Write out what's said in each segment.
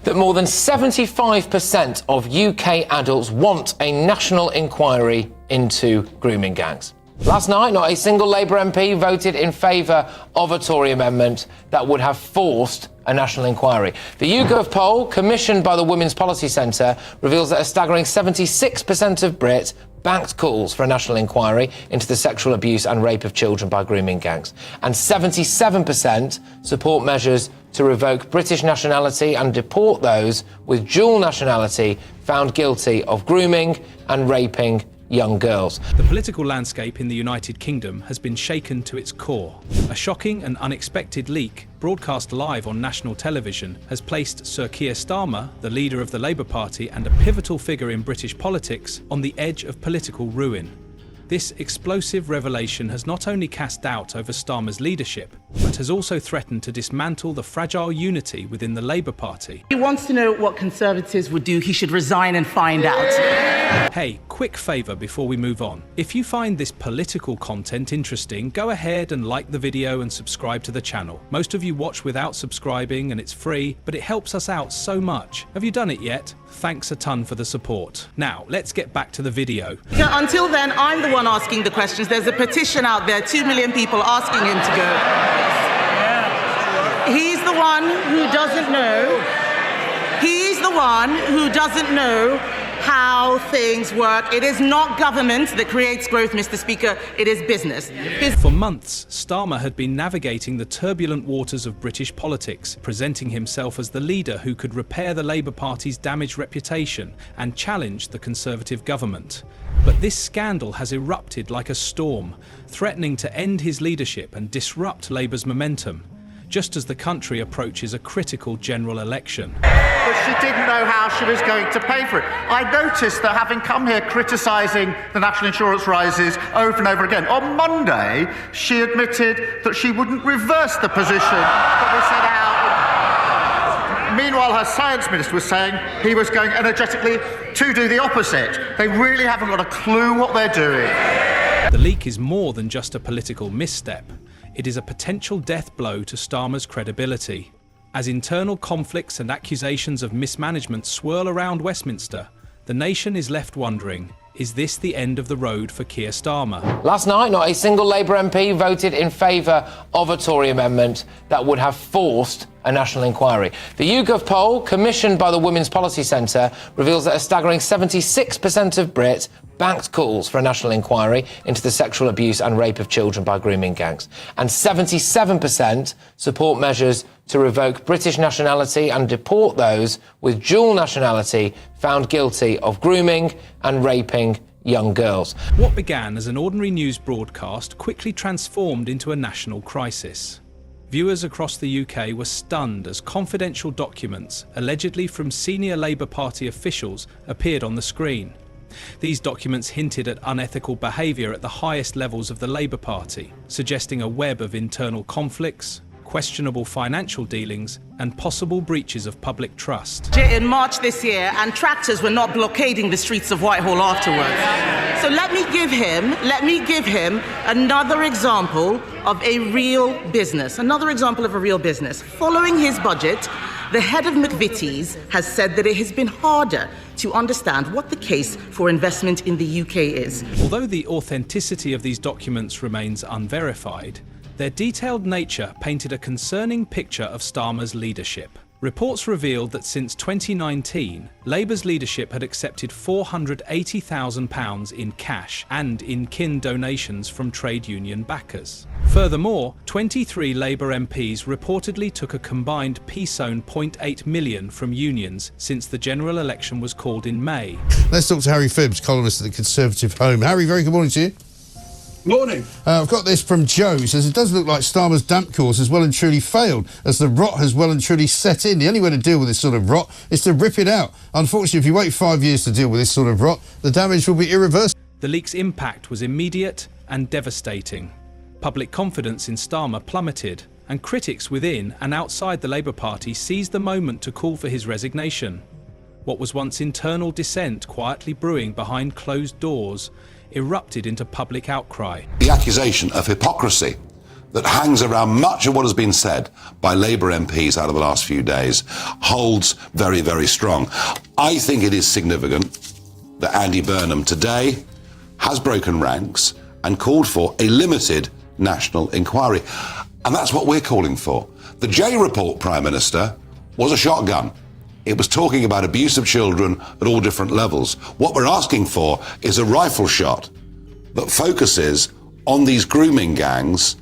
that more than 75% of UK adults want a national inquiry into grooming gangs. Last night, not a single Labour MP voted in favour of a Tory amendment that would have forced a national inquiry. The YouGov poll, commissioned by the Women's Policy Centre, reveals that a staggering 76% of Brits backed calls for a national inquiry into the sexual abuse and rape of children by grooming gangs. And 77% support measures to revoke British nationality and deport those with dual nationality found guilty of grooming and raping young girls. The political landscape in the United Kingdom has been shaken to its core. A shocking and unexpected leak, broadcast live on national television, has placed Sir Kier Starmer, the leader of the Labour Party and a pivotal figure in British politics, on the edge of political ruin. This explosive revelation has not only cast doubt over Starmer's leadership, but has also threatened to dismantle the fragile unity within the Labour Party. He wants to know what Conservatives would do. He should resign and find out. Hey, quick favour before we move on. If you find this political content interesting, go ahead and like the video and subscribe to the channel. Most of you watch without subscribing and it's free, but it helps us out so much. Have you done it yet? Thanks a ton for the support. Now, let's get back to the video. Until then, I'm the one asking the questions. There's a petition out there, 2 million people asking him to go. He's the one who doesn't know. He's the one who doesn't know how things work. It is not government that creates growth, Mr. Speaker. It is business. For months, Starmer had been navigating the turbulent waters of British politics, presenting himself as the leader who could repair the Labour Party's damaged reputation and challenge the Conservative government. But this scandal has erupted like a storm, threatening to end his leadership and disrupt Labour's momentum, just as the country approaches a critical general election. But she didn't know how she was going to pay for it. I noticed that, having come here criticising the national insurance rises over and over again, on Monday she admitted that she wouldn't reverse the position that we set out. Meanwhile, her science minister was saying he was going energetically to do the opposite. They really haven't got a clue what they're doing. The leak is more than just a political misstep. It is a potential death blow to Starmer's credibility. As internal conflicts and accusations of mismanagement swirl around Westminster, the nation is left wondering, is this the end of the road for Kier Starmer? Last night, not a single Labour MP voted in favour of a Tory amendment that would have forced a national inquiry. The YouGov poll, commissioned by the Women's Policy Centre, reveals that a staggering 76% of Brits backed calls for a national inquiry into the sexual abuse and rape of children by grooming gangs. And 77% support measures to revoke British nationality and deport those with dual nationality found guilty of grooming and raping young girls. What began as an ordinary news broadcast quickly transformed into a national crisis. Viewers across the UK were stunned as confidential documents, allegedly from senior Labour Party officials, appeared on the screen. These documents hinted at unethical behaviour at the highest levels of the Labour Party, suggesting a web of internal conflicts, questionable financial dealings, and possible breaches of public trust. In March this year, and tractors were not blockading the streets of Whitehall afterwards. So let me give him another example of a real business. Following his budget, the head of McVitie's has said that it has been harder to understand what the case for investment in the UK is. Although the authenticity of these documents remains unverified, their detailed nature painted a concerning picture of Starmer's leadership. Reports revealed that since 2019, Labour's leadership had accepted £480,000 in cash and in-kin donations from trade union backers. Furthermore, 23 Labour MPs reportedly took a combined peace-owned £0.8 million from unions since the general election was called in May. Let's talk to Harry Phibbs, columnist at the Conservative Home. Harry, very good morning to you. Morning. I've got this from Joe. He says, it does look like Starmer's damp course has well and truly failed, as the rot has well and truly set in. The only way to deal with this sort of rot is to rip it out. Unfortunately, if you wait 5 years to deal with this sort of rot, the damage will be irreversible. The leak's impact was immediate and devastating. Public confidence in Starmer plummeted, and critics within and outside the Labour Party seized the moment to call for his resignation. What was once internal dissent quietly brewing behind closed doors erupted into public outcry. The accusation of hypocrisy that hangs around much of what has been said by Labour MPs out of the last few days holds very, very strong. I think it is significant that Andy Burnham today has broken ranks and called for a limited national inquiry. And that's what we're calling for. The J report, Prime Minister, was a shotgun. It was talking about abuse of children at all different levels. What we're asking for is a rifle shot that focuses on these grooming gangs.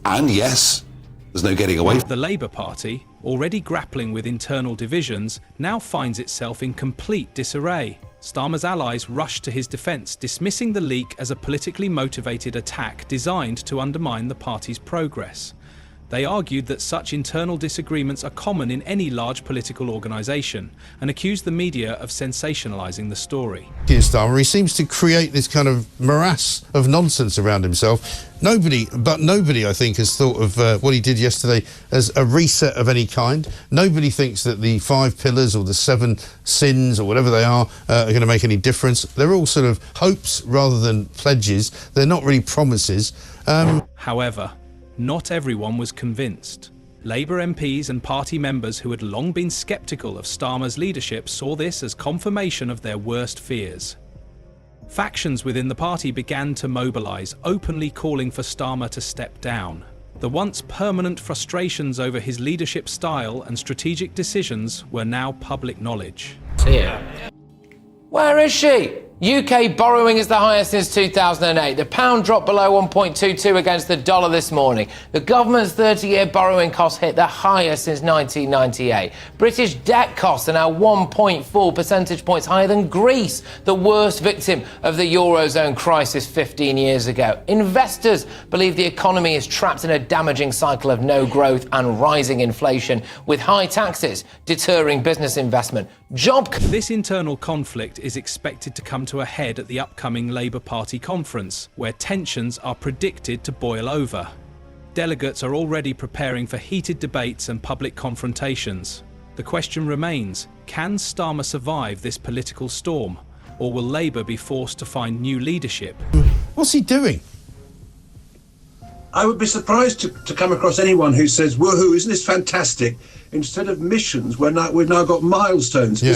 And yes, there's no getting away. The Labour Party, already grappling with internal divisions, now finds itself in complete disarray. Starmer's allies rushed to his defence, dismissing the leak as a politically motivated attack designed to undermine the party's progress. They argued that such internal disagreements are common in any large political organisation and accused the media of sensationalising the story. Kier Starmer, he seems to create this kind of morass of nonsense around himself. Nobody, I think, has thought of what he did yesterday as a reset of any kind. Nobody thinks that the 5 pillars or the 7 sins or whatever they are going to make any difference. They're all sort of hopes rather than pledges. They're not really promises. However, not everyone was convinced. Labour MPs and party members who had long been sceptical of Starmer's leadership saw this as confirmation of their worst fears. Factions within the party began to mobilise, openly calling for Starmer to step down. The once permanent frustrations over his leadership style and strategic decisions were now public knowledge. Where is she? UK borrowing is the highest since 2008. The pound dropped below 1.22 against the dollar this morning. The government's 30-year borrowing costs hit the highest since 1998. British debt costs are now 1.4 percentage points higher than Greece, the worst victim of the Eurozone crisis 15 years ago. Investors believe the economy is trapped in a damaging cycle of no growth and rising inflation, with high taxes deterring business investment. This internal conflict is expected to come to a head at the upcoming Labour Party conference, where tensions are predicted to boil over. Delegates are already preparing for heated debates and public confrontations. The question remains, can Starmer survive this political storm, or will Labour be forced to find new leadership? What's he doing? I would be surprised to come across anyone who says, woohoo, isn't this fantastic? Instead of missions, we've now got milestones. Yeah.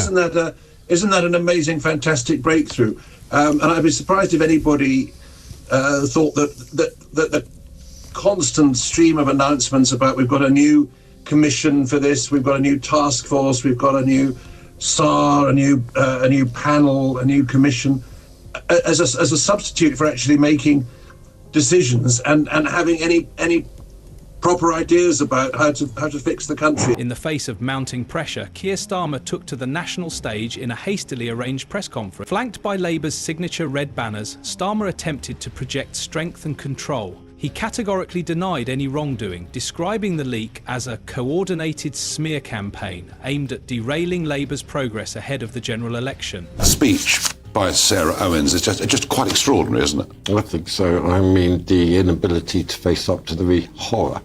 Isn't that an amazing, fantastic breakthrough? And I'd be surprised if anybody thought that the constant stream of announcements about we've got a new commission for this, we've got a new task force, we've got a new SAR, a new panel, a new commission, as a substitute for actually making decisions and having any proper ideas about how to fix the country. In the face of mounting pressure, Kier Starmer took to the national stage in a hastily arranged press conference. Flanked by Labour's signature red banners, Starmer attempted to project strength and control. He categorically denied any wrongdoing, describing the leak as a coordinated smear campaign aimed at derailing Labour's progress ahead of the general election. A speech by Sarah Owens is just quite extraordinary, isn't it? I think so. I mean, the inability to face up to the horror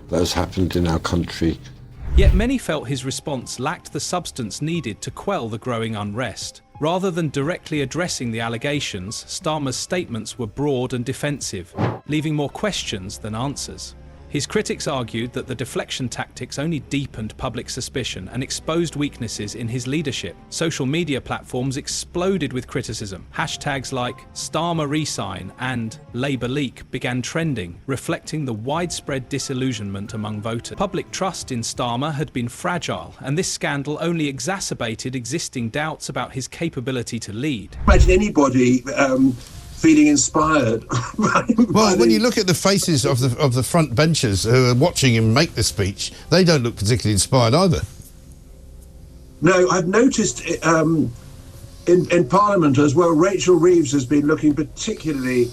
that has happened in our country. Yet many felt his response lacked the substance needed to quell the growing unrest. Rather than directly addressing the allegations, Starmer's statements were broad and defensive, leaving more questions than answers. His critics argued that the deflection tactics only deepened public suspicion and exposed weaknesses in his leadership. Social media platforms exploded with criticism. Hashtags like Starmer RESIGN and Labour Leak began trending, reflecting the widespread disillusionment among voters. Public trust in Starmer had been fragile, and this scandal only exacerbated existing doubts about his capability to lead. Imagine anybody feeling inspired. Well, when you look at the faces of the front benchers who are watching him make the speech, they don't look particularly inspired either. No, I've noticed in Parliament as well, Rachel Reeves has been looking particularly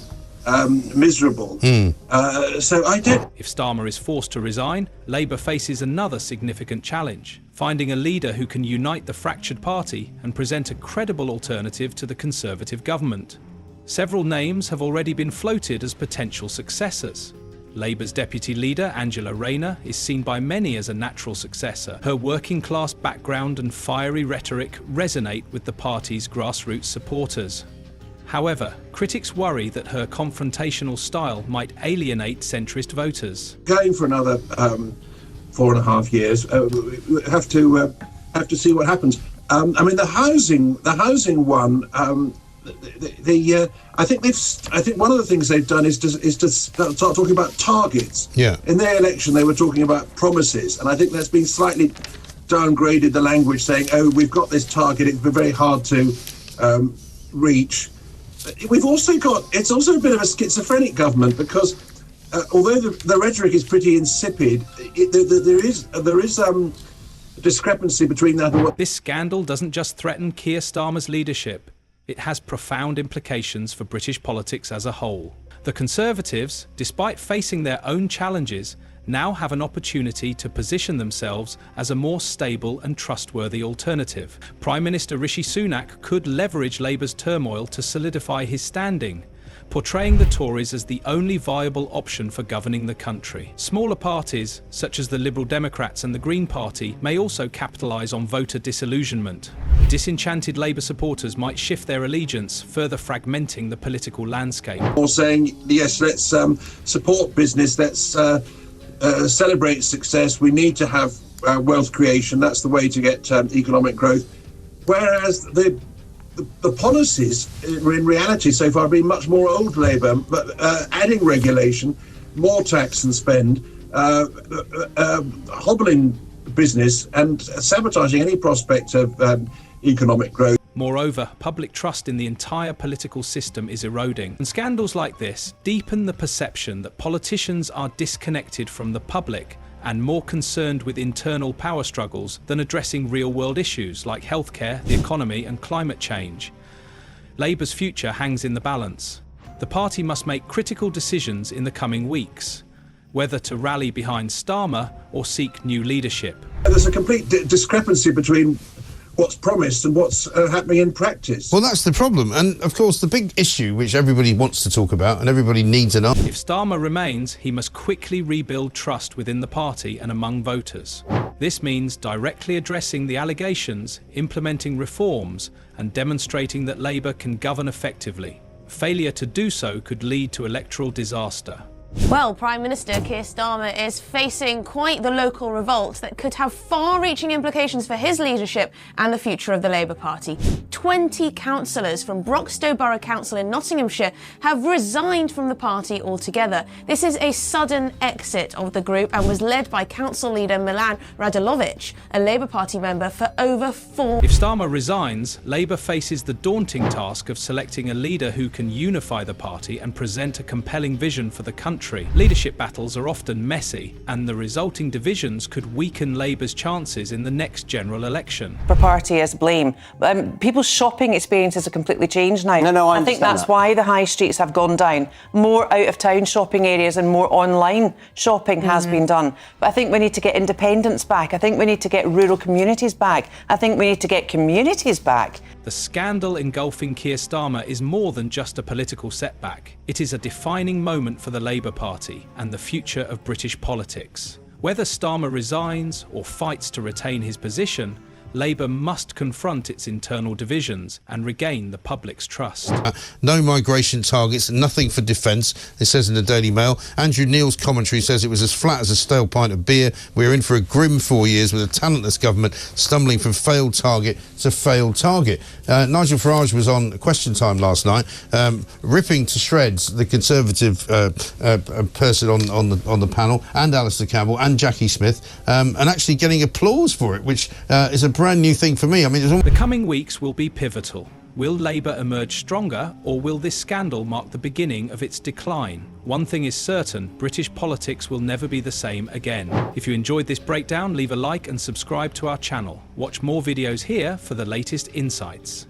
miserable. So I did. If Starmer is forced to resign, Labour faces another significant challenge: finding a leader who can unite the fractured party and present a credible alternative to the Conservative government. Several names have already been floated as potential successors. Labour's deputy leader, Angela Rayner, is seen by many as a natural successor. Her working-class background and fiery rhetoric resonate with the party's grassroots supporters. However, critics worry that her confrontational style might alienate centrist voters. Going for another 4.5 years, we have to see what happens. I mean, the housing one. I think one of the things they've done is to start talking about targets. Yeah. In their election, they were talking about promises, and I think that's been slightly downgraded. The language saying, "Oh, we've got this target; it's been very hard to reach." We've also got. It's also a bit of a schizophrenic government because although the rhetoric is pretty insipid, there is a discrepancy between that and what. This scandal doesn't just threaten Kier Starmer's leadership. It has profound implications for British politics as a whole. The Conservatives, despite facing their own challenges, now have an opportunity to position themselves as a more stable and trustworthy alternative. Prime Minister Rishi Sunak could leverage Labour's turmoil to solidify his standing, portraying the Tories as the only viable option for governing the country. Smaller parties, such as the Liberal Democrats and the Green Party, may also capitalise on voter disillusionment. Disenchanted Labour supporters might shift their allegiance, further fragmenting the political landscape. Or saying, yes, let's support business, let's celebrate success, we need to have wealth creation, that's the way to get economic growth. Whereas the policies in reality so far have been much more old Labour, adding regulation, more tax and spend, hobbling business and sabotaging any prospect of economic growth. Moreover, public trust in the entire political system is eroding, and scandals like this deepen the perception that politicians are disconnected from the public and more concerned with internal power struggles than addressing real-world issues like healthcare, the economy and climate change. Labour's future hangs in the balance. The party must make critical decisions in the coming weeks, whether to rally behind Starmer or seek new leadership. There's a complete discrepancy between what's promised and what's happening in practice. Well, that's the problem. And, of course, the big issue which everybody wants to talk about and everybody needs an answer. If Starmer remains, he must quickly rebuild trust within the party and among voters. This means directly addressing the allegations, implementing reforms, and demonstrating that Labour can govern effectively. Failure to do so could lead to electoral disaster. Well, Prime Minister Kier Starmer is facing quite the local revolt that could have far-reaching implications for his leadership and the future of the Labour Party. 20 councillors from Broxtowe Borough Council in Nottinghamshire have resigned from the party altogether. This is a sudden exit of the group and was led by council leader Milan Radulovic, a Labour Party member for over 4 If Starmer resigns, Labour faces the daunting task of selecting a leader who can unify the party and present a compelling vision for the country. Leadership battles are often messy, and the resulting divisions could weaken Labour's chances in the next general election. The party is blame. People's shopping experiences have completely changed now. I think that's why the high streets have gone down. More out-of-town shopping areas and more online shopping has been done. But I think we need to get independence back. I think we need to get rural communities back. I think we need to get communities back. The scandal engulfing Kier Starmer is more than just a political setback. It is a defining moment for the Labour Party and the future of British politics. Whether Starmer resigns or fights to retain his position, Labour must confront its internal divisions and regain the public's trust. No migration targets, nothing for defence, it says in the Daily Mail. Andrew Neil's commentary says it was as flat as a stale pint of beer. We're in for a grim 4 years with a talentless government stumbling from failed target to failed target. Nigel Farage was on Question Time last night, ripping to shreds the Conservative person on the panel, and Alistair Campbell and Jackie Smith, and actually getting applause for it, which is a brand new thing for me. I mean, the coming weeks will be pivotal. Will Labour emerge stronger, or will this scandal mark the beginning of its decline? One thing is certain, British politics will never be the same again. If you enjoyed this breakdown, leave a like and subscribe to our channel. Watch more videos here for the latest insights.